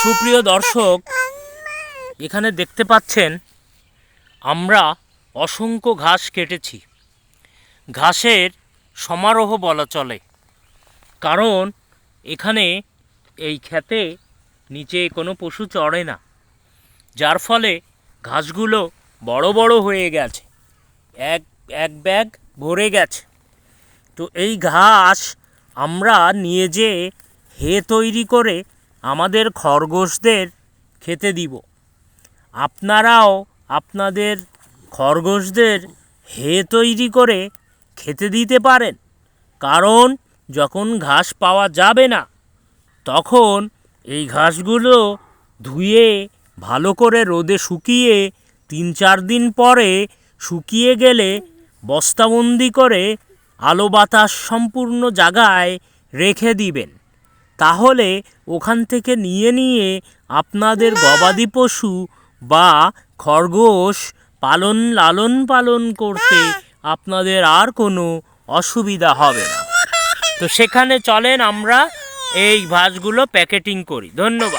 সুপ্রিয় দর্শক, এখানে দেখতে পাচ্ছেন আমরা অসংখ্য ঘাস কেটেছি। ঘাসের সমারোহ বলা চলে, কারণ এখানে এই ক্ষেতে নিচে কোনো পশু চড়ে না, যার ফলে ঘাসগুলো বড় বড় হয়ে গেছে, এক এক ব্যাগ ভরে গেছে। তো এই ঘাস আমরা নিয়ে যেয়ে হে তৈরি করে আমাদের খরগোশদের খেতে দিব। আপনারাও আপনাদের খরগোশদের হে তৈরি করে খেতে দিতে পারেন, কারণ যখন ঘাস পাওয়া যাবে না তখন এই ঘাসগুলো ধুয়ে ভালো করে রোদে শুকিয়ে 3-4 দিন পরে শুকিয়ে গেলে বস্তাবন্দি করে আলো বাতাস সম্পূর্ণ জায়গায় রেখে দিবেন। তাহলে ওখান থেকে নিয়ে আপনাদের গবাদি পশু বা খরগোশ লালন পালন করতে আপনাদের আর কোনো অসুবিধা হবে না। তো সেখানে চলেন আমরা এই ঘাসগুলো প্যাকেটিং করি। ধন্যবাদ।